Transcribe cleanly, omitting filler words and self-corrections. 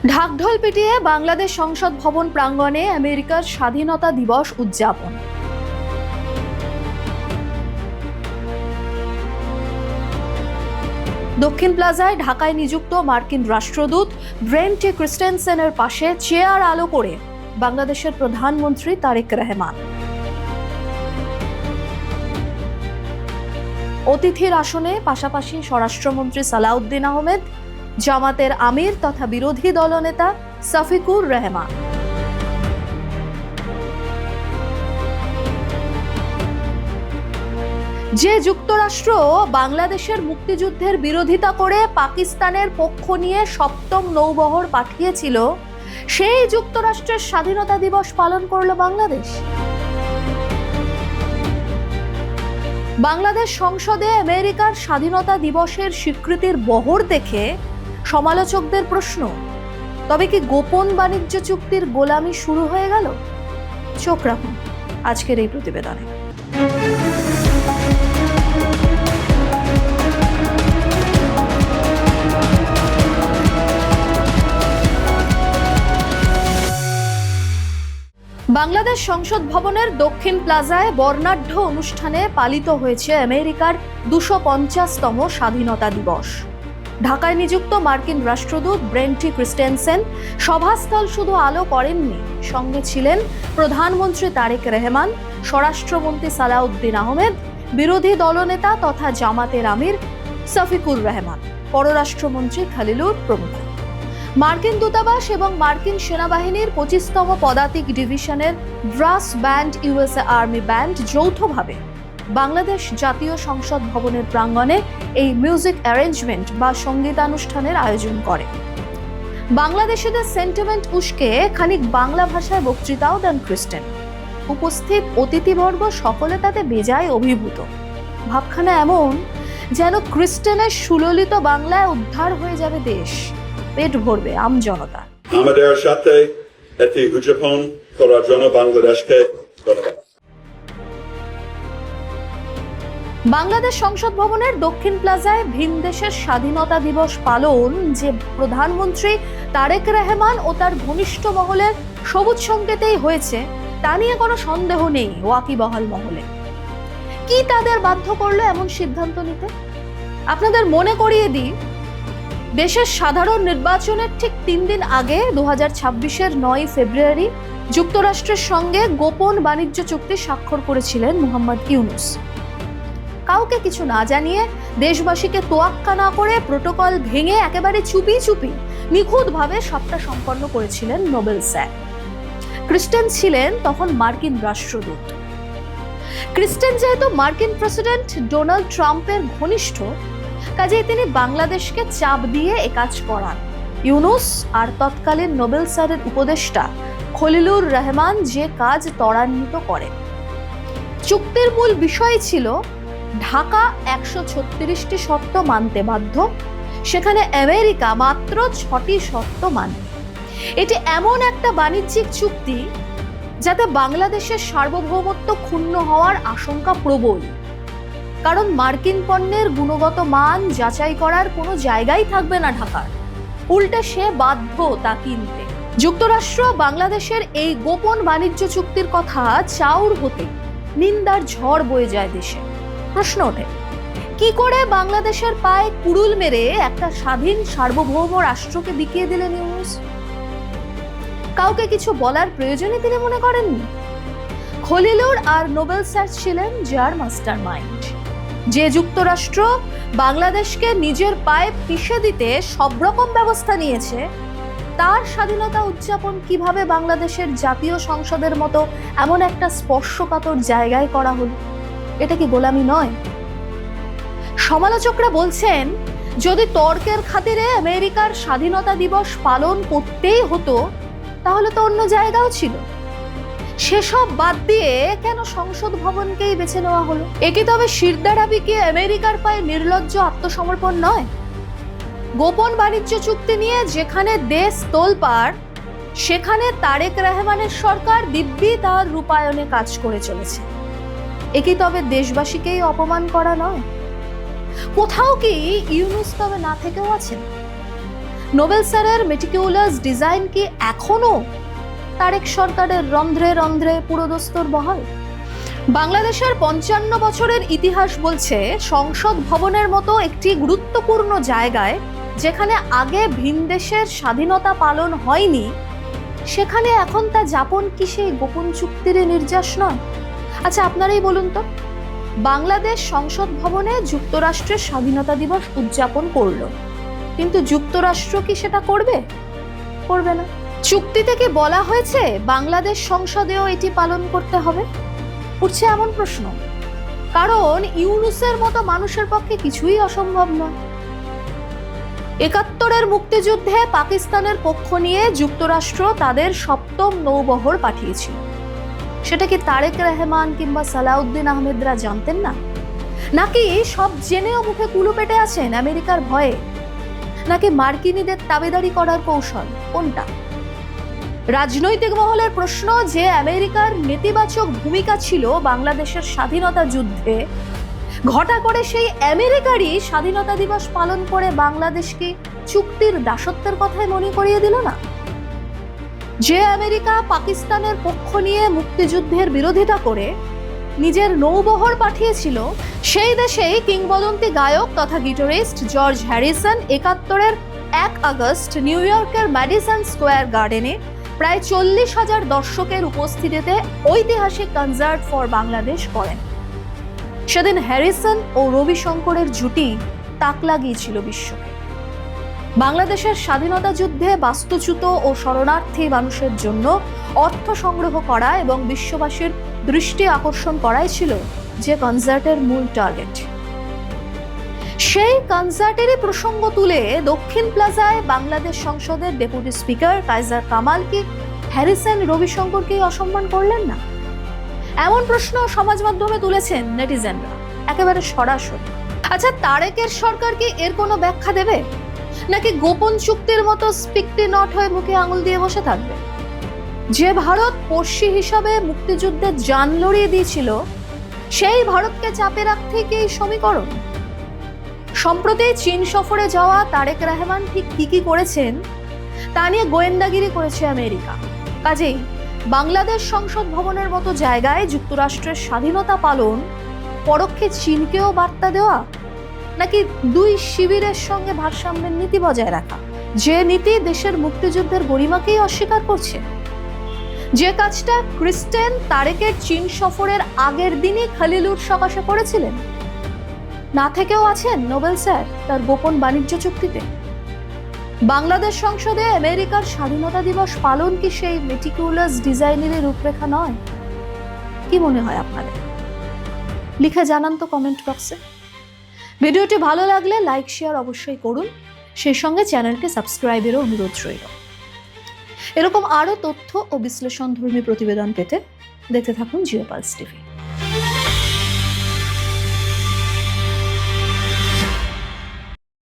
ঢাকঢোল পিটিয়ে বাংলাদেশ সংসদ ভবন প্রাঙ্গণে আমেরিকার স্বাধীনতা দিবস উদযাপন। দক্ষিণ প্লাজায় ঢাকায় নিযুক্ত মার্কিন রাষ্ট্রদূত ব্রেন টি ক্রিস্টেনসেনের পাশে চেয়ার আলো করে বাংলাদেশের প্রধানমন্ত্রী তারেক রহমান। অতিথির আসনে পাশাপাশি স্বরাষ্ট্রমন্ত্রী সালাউদ্দিন আহমেদ, জামাতের আমির তথা বিরোধী দলনেতা শফিকুর রহমান। যে যুক্তরাষ্ট্র বাংলাদেশের মুক্তিযুদ্ধের বিরোধিতা করে পাকিস্তানের পক্ষ নিয়ে সপ্তম নৌবহর পাঠিয়েছিল, সেই যুক্তরাষ্ট্রের স্বাধীনতা দিবস পালন করল বাংলাদেশ। বাংলাদেশ সংসদে আমেরিকার স্বাধীনতা দিবসের স্বীকৃতির বহর দেখে সমালোচকদের প্রশ্ন, তবে কি গোপন বাণিজ্য চুক্তির গোলামি শুরু হয়ে গেল? চোখ রাখুন আজকের এই প্রতিবেদনে। বাংলাদেশ সংসদ ভবনের দক্ষিণ প্লাজায় বর্ণাঢ্য অনুষ্ঠানে পালিত হয়েছে আমেরিকার 250তম স্বাধীনতা দিবস। ঢাকায় নিযুক্ত মার্কিন রাষ্ট্রদূত ব্রেন টি ক্রিস্টেনসেন সভাস্থল শুধু আলো করেননি, সঙ্গে ছিলেন প্রধানমন্ত্রী তারেক রহমান, স্বরাষ্ট্রমন্ত্রী সালাউদ্দিন আহমেদ, বিরোধী দলনেতা তথা জামাতের আমির শফিকুর রহমান, পররাষ্ট্রমন্ত্রী খলিলুর প্রমুখ। মার্কিন দূতাবাস এবং মার্কিন সেনাবাহিনীর 25তম পদাতিক ডিভিশনের brass band, USA army band যৌথভাবে বাংলাদেশ জাতীয় সংসদ ভবনের প্রাঙ্গণে এই মিউজিক অ্যারেঞ্জমেন্ট বা সঙ্গীতানুষ্ঠানের আয়োজন করে। বাংলাদেশিদের সেন্টিমেন্ট উস্কে খানিক বাংলা ভাষায় বক্তৃতাও দেন ক্রিস্টেন। উপস্থিত অতিথিবর্গ সকলে তাতে বেজায় অভিভূত। ভাবখানা এমন যেন ক্রিস্টেনের সুললিত বাংলায় উদ্ধার হয়ে যাবে দেশ, পেট ভরবে আমজনতা। আমাদের সাথে এটি উদযাপন করার জন্য বাংলাদেশকে ধন্যবাদ। বাংলাদেশ সংসদ ভবনের দক্ষিণ প্লাজায় ভিনদেশের স্বাধীনতা দিবস পালন যে প্রধানমন্ত্রী তারেক রহমান ও তার ঘনিষ্ঠ মহলের সবুজ সংকেতেই হয়েছে তা নিয়ে কোনো সন্দেহ নেই ওয়াকিবহাল মহলে। কি তাদের বাধ্য করলো এমন সিদ্ধান্ত নিতে? আপনাদের মনে করিয়ে দিই, দেশের সাধারণ নির্বাচনের ঠিক 3 দিন আগে 2026-এর 9 ফেব্রুয়ারি যুক্তরাষ্ট্রের সঙ্গে গোপন বাণিজ্য চুক্তি স্বাক্ষর করেছিলেন মোহাম্মদ ইউনূস। কাউকে কিছু না জানিয়ে, দেশবাসীকে তোয়াক্কা না করে, প্রোটোকল ভেঙে একেবারে চুপি চুপি নিখুঁতভাবে সবটা সম্পন্ন করেছিলেন নোবেল স্যার। ক্রিস্টেন ছিলেন তখন মার্কিন রাষ্ট্রদূত। ক্রিস্টেন যেহেতু মার্কিন প্রেসিডেন্ট ডোনাল্ড ট্রাম্পের ঘনিষ্ঠ, কাজেই তিনি বাংলাদেশকে চাপ দিয়ে একাজ করান। ইউনূস আর তৎকালীন নোবেল স্যারের উপদেষ্টা খলিলুর রহমান যে কাজ ত্বরান্বিত করেন। চুক্তির মূল বিষয় ছিল ঢাকা 136টি শর্ত মানতে বাধ্য, সেখানে আমেরিকা মাত্র 6টি শর্ত মানবে। এটি এমন একটা বাণিজ্যিক চুক্তি যাতে বাংলাদেশের সার্বভৌমত্ব ক্ষুণ্ণ হওয়ার আশঙ্কা প্রবল, কারণ মার্কিন পণ্যের গুণগত মান যাচাই করার কোনো জায়গাই থাকবে না ঢাকার, উল্টে সে বাধ্য তা কিনতে। যুক্তরাষ্ট্র বাংলাদেশের এই গোপন বাণিজ্য চুক্তির কথা চাউর হতে নিন্দার ঝড় বয়ে যায় দেশে। প্রশ্ন ওঠে, কি করে বাংলাদেশের পায়ে কুড়ুল মেরে একটা স্বাধীন সার্বভৌম রাষ্ট্রকে বিকিয়ে দিলেন ইউনূস? কাউকে কিছু বলার প্রয়োজনই তিনি মনে করেননি। খলিলুর আর নোবেল স্যার ছিলেন যার মাস্টার মাইন্ড। যে যুক্তরাষ্ট্র বাংলাদেশকে নিজের পায়ে পিষে দিতে সব রকম ব্যবস্থা নিয়েছে, তার স্বাধীনতা উদযাপন কিভাবে বাংলাদেশের জাতীয় সংসদের মতো এমন একটা স্পর্শকাতর জায়গায় করা হলো? এটা কি গোলামি নয়? সমালোচকরা বলছেন, যদি তর্কের খাতিরে আমেরিকার স্বাধীনতা দিবস পালন করতেই হতো তাহলে তো অন্য জায়গাও ছিল। সেসব বাদ দিয়ে কেন সংসদ ভবনকেই বেছে নেওয়া হলো? একে তবে শিরদাঁড়াবি কি আমেরিকার পায়ে নির্লজ্জ আত্মসমর্পণ নয়? গোপন বাণিজ্য চুক্তি নিয়ে যেখানে দেশ তোলপাড়, সেখানে তারেক রহমানের সরকার দিব্যি তার রূপায়ণে কাজ করে চলেছে। একে তবে দেশবাসীকেই অপমান করা নয়? কোথাও কি ইউনূস তবে না থেকেও আছেন? নোবেল স্যারের মেটিকিউলাস ডিজাইন কি এখনো তারেক সরকারের রন্ধ্রে রন্ধ্রে পুরোদস্তুর বহাল? বাংলাদেশের 55 বছরের ইতিহাস বলছে সংসদ ভবনের মতো একটি গুরুত্বপূর্ণ জায়গায়, যেখানে আগে ভিনদেশের স্বাধীনতা পালন হয়নি, সেখানে এখন তা যাপন কি সেই গোপন চুক্তির নির্যাস নয়? আচ্ছা, আপনারাই বলুন তো, বাংলাদেশ সংসদ ভবনে যুক্তরাষ্ট্রের স্বাধীনতা দিবস উদযাপন করলো, কিন্তু যুক্তরাষ্ট্র কি সেটা করবে? করবে না। চুক্তি থেকে বলা হয়েছে বাংলাদেশ সংসদেও এটি পালন করতে হবে? উঠছে এমন প্রশ্ন, কারণ ইউনূসের মতো মানুষের পক্ষে কিছুই অসম্ভব নয়। ৭১-এর মুক্তিযুদ্ধে পাকিস্তানের পক্ষ নিয়ে যুক্তরাষ্ট্র তাদের ৭ম নৌবহর পাঠিয়েছিল। সেটা কি তারেক রহমান কিংবা সালাউদ্দিন আহমেদরা জানতেন না? নাকি সব জেনেও মুখে কুলু পেটে আছেন আমেরিকার ভয়ে? নাকি মার্কিনীদের তাবেদারি করার কৌশল? কোনটা? রাজনৈতিক মহলের প্রশ্ন যে আমেরিকার নেতিবাচক ভূমিকা ছিল বাংলাদেশের স্বাধীনতা যুদ্ধে, ঘটা করে সেই আমেরিকারই স্বাধীনতা দিবস পালন করে বাংলাদেশকে চুক্তির দাসত্বের কথাই মনে করিয়ে দিল না? যে আমেরিকা পাকিস্তানের পক্ষ নিয়ে মুক্তিযুদ্ধের বিরোধিতা করে নিজের নৌবহর পাঠিয়েছিল, সেই দেশেই কিংবদন্তি গায়ক তথা গিটারিস্ট জর্জ হ্যারিসন ৭১-এর ১ আগস্ট নিউ ইয়র্কের ম্যাডিসন স্কোয়ার গার্ডেনে প্রায় ৪০,০০০ দর্শকের উপস্থিতিতে ঐতিহাসিক কনসার্ট ফর বাংলাদেশ করেন। সেদিন হ্যারিসন ও রবিশঙ্করের জুটি তাক লাগিয়েছিল বিশ্বকে। বাংলাদেশের স্বাধীনতা যুদ্ধে বাস্তুচ্যুত ও শরণার্থী মানুষের জন্য অর্থ সংগ্রহ করা এবং বিশ্ববাসীর দৃষ্টি আকর্ষণ করাই ছিল যে কনসার্টের মূল টার্গেট। সেই কনসার্টেরই প্রসঙ্গ তুলে দক্ষিণ প্লাজায় বাংলাদেশ সংসদের ডেপুটি স্পিকার কাইজার কামাল কি হ্যারিসন রবিশঙ্করকে অসম্মান করলেন না? এমন প্রশ্ন সমাজ মাধ্যমে তুলেছেন নেটিজেনরা একেবারে সরাসরি। আচ্ছা, তারেকের সরকার কি এর কোনো ব্যাখ্যা দেবে, নাকি গোপন চুক্তির মতো স্পিকটি নট হয়ে মুখে আঙুল দিয়ে বসে থাকবে? যে ভারত পড়শি হিসাবে মুক্তিযুদ্ধে জান লড়িয়ে দিয়েছিল, সেই ভারতকে চাপে রাখতে কি এই সমীকরণ? সম্প্রতি চীন সফরে যাওয়া তারেক রহমান ঠিক কি করেছেন তা নিয়ে গোয়েন্দাগিরি করেছে আমেরিকা। কাজেই বাংলাদেশ সংসদ ভবনের মতো জায়গায় যুক্তরাষ্ট্রের স্বাধীনতা পালন পরোক্ষে চীনকেও বার্তা দেওয়া, নাকি দুই শিবিরের সঙ্গে ভারসাম্যের নীতি বজায় রাখা, যে নীতি দেশের মুক্তিযুদ্ধের গরিমাকেই অস্বীকার করছে? যে কাজটা ক্রিস্টেন তারেকের চীন সফরের আগের দিনই খলিলুর সকাশে করেছিলেন, না থেকেও আছেন নোবেল স্যার তার গোপন বাণিজ্য চুক্তিতে। বাংলাদেশ সংসদে আমেরিকার স্বাধীনতা দিবস পালন কি সেই মেটিকিউলাস ডিজাইনের রূপরেখা নয়? কি মনে হয় আপনাদের? লিখে জানান তো কমেন্ট বক্সে। ভিডিওটি ভালো লাগলে লাইক শেয়ার অবশ্যই করুন, সেই সঙ্গে চ্যানেলটি সাবস্ক্রাইবেরও অনুরোধ রইল। এরকম আরও তথ্য ও বিশ্লেষণধর্মী প্রতিবেদন পেতে দেখতে থাকুন জিও পালস টিভি।